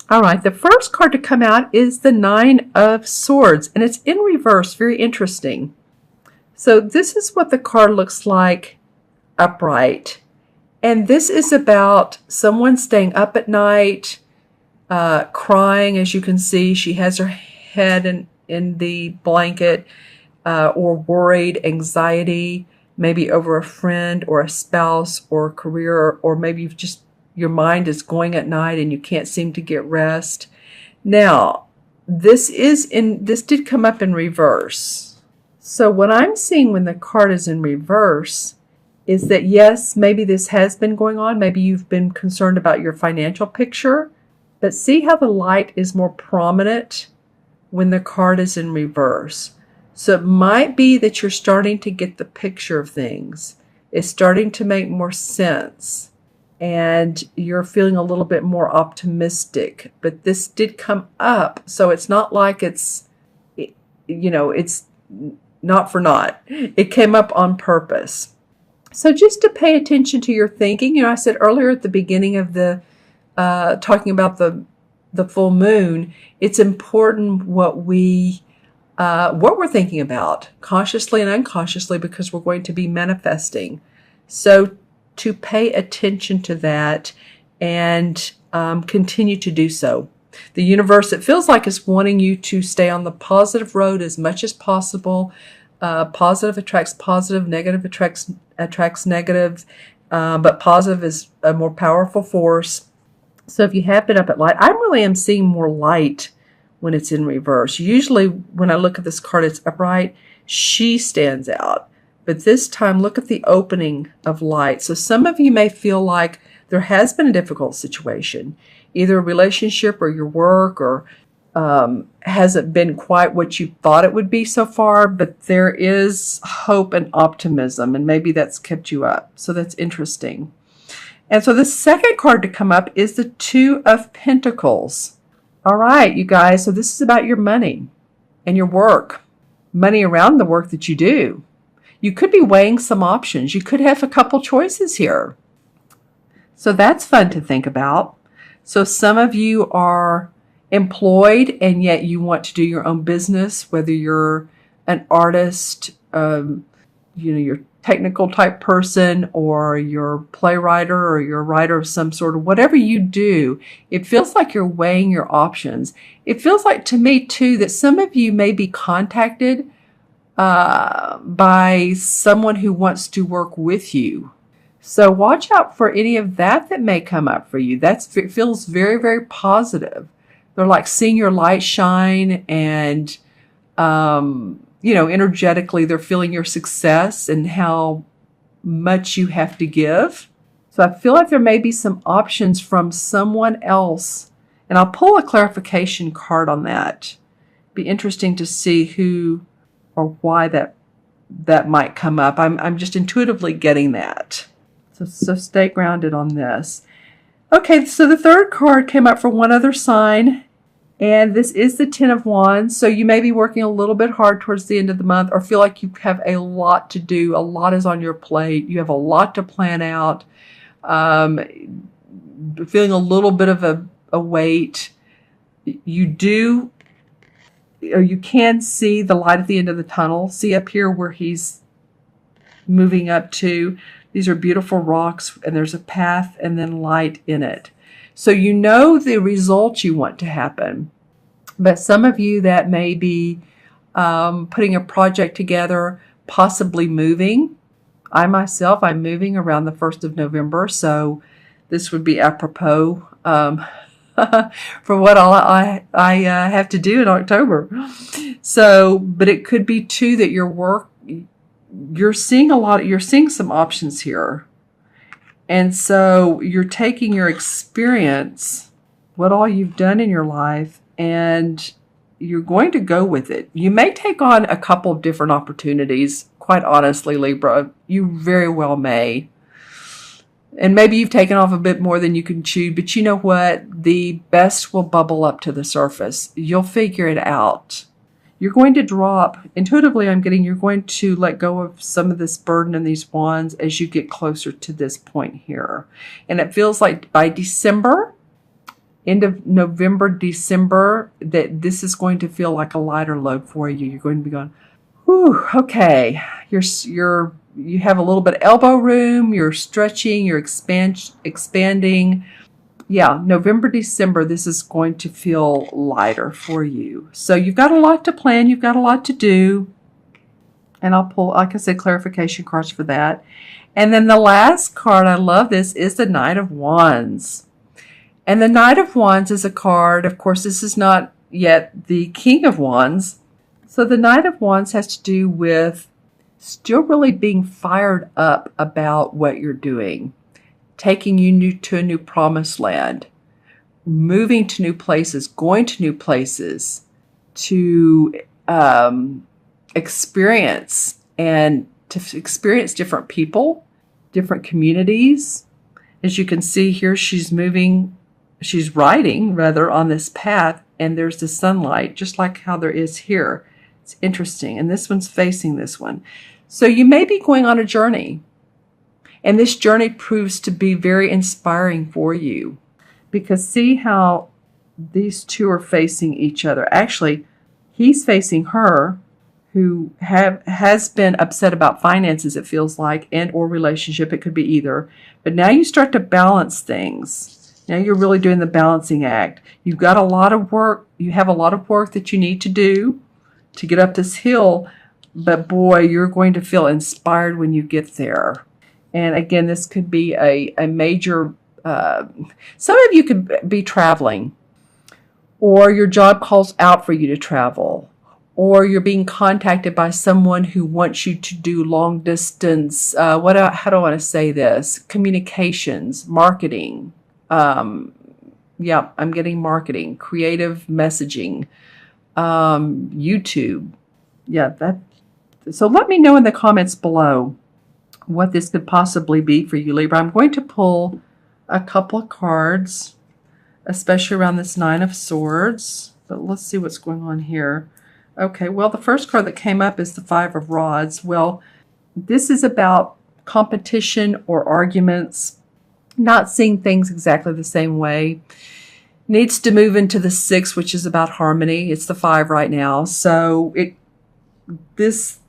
All right, the first card to come out is the Nine of Swords, and it's in reverse. Very interesting. So this is what the card looks like upright. And this is about someone staying up at night, crying. As you can see, she has her head in the blanket, or worried, anxiety, maybe over a friend or a spouse or a career, or maybe you've just, your mind is going at night and you can't seem to get rest. Now, this did come up in reverse. So what I'm seeing when the card is in reverse is that, yes, maybe this has been going on. Maybe you've been concerned about your financial picture, but see how the light is more prominent when the card is in reverse. So it might be that you're starting to get the picture of things. It's starting to make more sense. And you're feeling a little bit more optimistic. But this did come up, so it's not like it's not for naught. It came up on purpose. So just to pay attention to your thinking. I said earlier at the beginning of the talking about the full moon, it's important what we're thinking about, consciously and unconsciously, because we're going to be manifesting. So to pay attention to that and continue to do so. The universe, it feels like, is wanting you to stay on the positive road as much as possible. Positive attracts positive, negative attracts negative, but positive is a more powerful force. So if you have been up at light, I really am seeing more light when it's in reverse. Usually when I look at this card, it's upright. She stands out. But this time, look at the opening of light. So some of you may feel like there has been a difficult situation, either a relationship or your work, or hasn't been quite what you thought it would be so far, but there is hope and optimism, and maybe that's kept you up. So that's interesting. And so the second card to come up is the Two of Pentacles. All right, you guys, so this is about your money and your work, money around the work that you do. You could be weighing some options. You could have a couple choices here. So that's fun to think about. So some of you are employed and yet you want to do your own business, whether you're an artist, you're technical type person, or you're playwright, or you're a writer of some sort, of whatever you do, it feels like you're weighing your options. It feels like to me too that some of you may be contacted by someone who wants to work with you. So watch out for any of that may come up for you. It feels very, very positive. They're like seeing your light shine, and energetically they're feeling your success and how much you have to give. So I feel like there may be some options from someone else, and I'll pull a clarification card on that. Be interesting to see who or why that might come up. I'm just intuitively getting that. So stay grounded on this. Okay, so the third card came up for one other sign, and this is the Ten of Wands. So you may be working a little bit hard towards the end of the month, or feel like you have a lot to do. A lot is on your plate. You have a lot to plan out. Feeling a little bit of a weight. You can see the light at the end of the tunnel. See up here where he's moving up to. These are beautiful rocks, and there's a path and then light in it. So you know the result you want to happen. But some of you that may be putting a project together, possibly moving. I myself, I'm moving around the 1st of November, so this would be apropos for what I have to do in October. So, but it could be too that you're seeing some options here. And so you're taking your experience, what all you've done in your life, and you're going to go with it. You may take on a couple of different opportunities, quite honestly, Libra. You very well may. And maybe you've taken off a bit more than you can chew, but you know what? The best will bubble up to the surface. You'll figure it out. You're going to drop, intuitively you're going to let go of some of this burden and these wands as you get closer to this point here. And it feels like by December, end of November, December, that this is going to feel like a lighter load for you. You're going to be going, whew, okay. You have a little bit of elbow room. You're stretching. You're expanding. Yeah, November, December, this is going to feel lighter for you. So you've got a lot to plan. You've got a lot to do. And I'll pull, like I said, clarification cards for that. And then the last card, I love this, is the Knight of Wands. And the Knight of Wands is a card, of course, this is not yet the King of Wands. So the Knight of Wands has to do with still really being fired up about what you're doing, taking you to a new promised land, moving to new places, going to new places to experience different people, different communities. As you can see here, she's riding rather on this path, and there's the sunlight, just like how there is here. It's interesting. And this one's facing this one. So you may be going on a journey, and this journey proves to be very inspiring for you, because see how these two are facing each other. Actually, he's facing her, who has been upset about finances, it feels like, and or relationship. It could be either. But now you start to balance things. Now you're really doing the balancing act. You've got a lot of work. You have a lot of work that you need to do to get up this hill. But boy, you're going to feel inspired when you get there. And again, this could be a major, some of you could be traveling, or your job calls out for you to travel, or you're being contacted by someone who wants you to do long distance, how do I want to say this? Communications, marketing. Yeah, I'm getting marketing, creative messaging, YouTube. Yeah, so let me know in the comments below what this could possibly be for you, Libra. I'm going to pull a couple of cards, especially around this Nine of Swords. But let's see what's going on here. Okay, well, the first card that came up is the Five of Rods. Well, this is about competition or arguments, not seeing things exactly the same way. Needs to move into the Six, which is about harmony. It's the Five right now. So this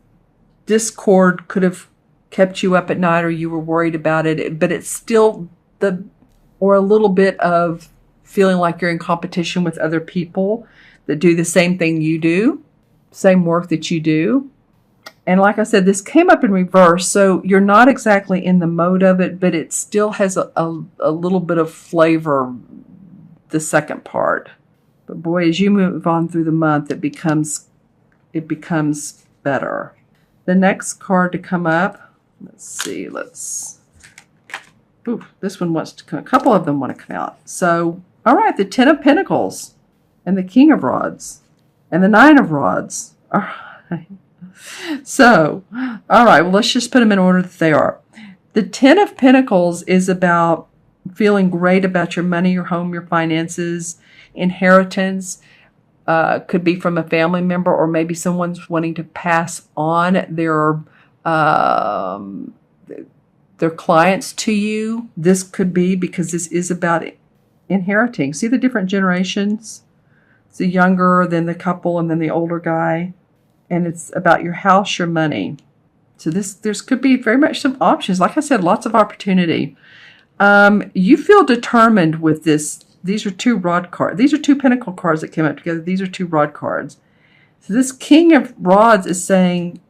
discord could have kept you up at night, or you were worried about it, but it's still or a little bit of feeling like you're in competition with other people that do the same thing you do, same work that you do. And like I said, this came up in reverse, so you're not exactly in the mode of it, but it still has a little bit of flavor, the second part. But boy, as you move on through the month, it becomes better. The next card to come up, let's see, this one wants to come, a couple of them want to come out. So, all right, the Ten of Pentacles and the King of Rods and the Nine of Rods. All right. So, all right, well, let's just put them in order that they are. The Ten of Pentacles is about feeling great about your money, your home, your finances, inheritance. Could be from a family member, or maybe someone's wanting to pass on their clients to you. This could be because this is about inheriting. See the different generations? It's the younger, then the couple, and then the older guy. And it's about your house, your money. So there's could be very much some options. Like I said, lots of opportunity. You feel determined with this. These are two rod cards. These are two pentacle cards that came up together. These are two rod cards. So this King of Rods is saying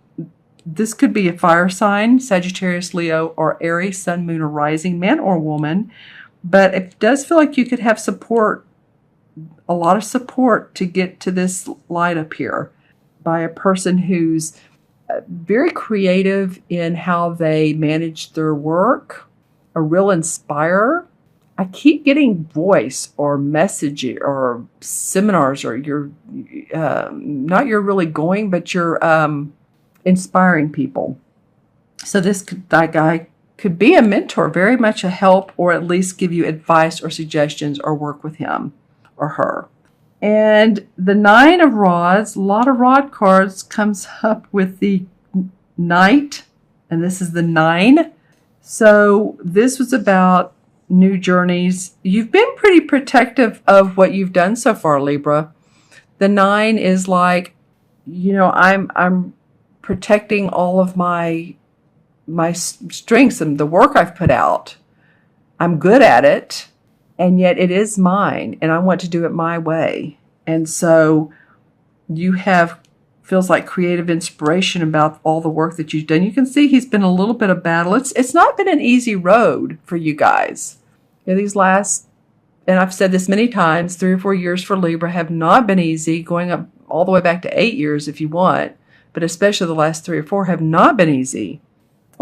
this could be a fire sign, Sagittarius, Leo, or Aries, Sun, Moon, or Rising, man or woman. But it does feel like you could have support, a lot of support to get to this light up here by a person who's very creative in how they manage their work, a real inspirer. I keep getting voice or message or seminars, or you're not you're really going, but you're inspiring people. So that guy could be a mentor, very much a help, or at least give you advice or suggestions, or work with him or her. And the Nine of Rods, a lot of rod cards, comes up with the Knight, and this is the 9. So this was about new journeys. You've been pretty protective of what you've done so far, Libra. The 9 is like, I'm protecting all of my strengths and the work I've put out. I'm good at it, and yet it is mine, and I want to do it my way. And so you have, feels like, creative inspiration about all the work that you've done. You can see he's been a little bit of battle. It's not been an easy road for you guys. These last, and I've said this many times, 3 or 4 years for Libra have not been easy, going up all the way back to 8 years if you want, but especially the last 3 or 4 have not been easy.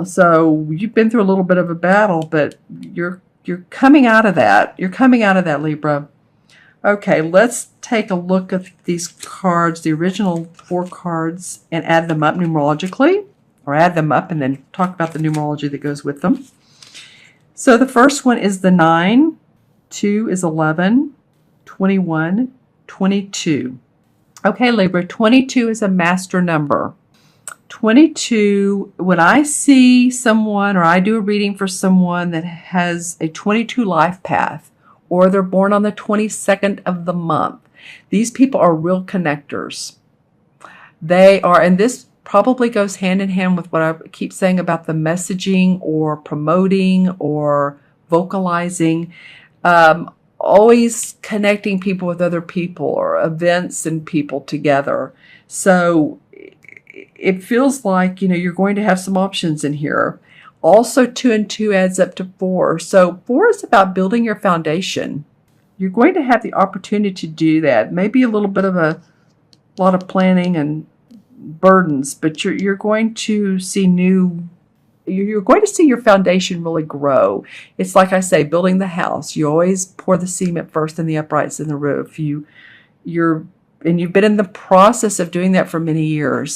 So you've been through a little bit of a battle, but you're coming out of that. You're coming out of that, Libra. Okay, let's take a look at these cards, the original 4 cards, and add them up numerologically, or add them up and then talk about the numerology that goes with them. So the first one is the 9, 2 is 11, 21, 22. Okay, Libra, 22 is a master number. 22, when I see someone or I do a reading for someone that has a 22 life path, or they're born on the 22nd of the month, these people are real connectors. They are, and this probably goes hand in hand with what I keep saying about the messaging or promoting or vocalizing, always connecting people with other people or events and people together. So it feels like, you're going to have some options in here. Also, 2 and 2 adds up to 4. So 4 is about building your foundation. You're going to have the opportunity to do that. Maybe a little bit of a lot of planning and burdens, but you're going to see you're going to see your foundation really grow. It's like I say, building the house. You always pour the cement first and the uprights in the roof. You've been in the process of doing that for many years.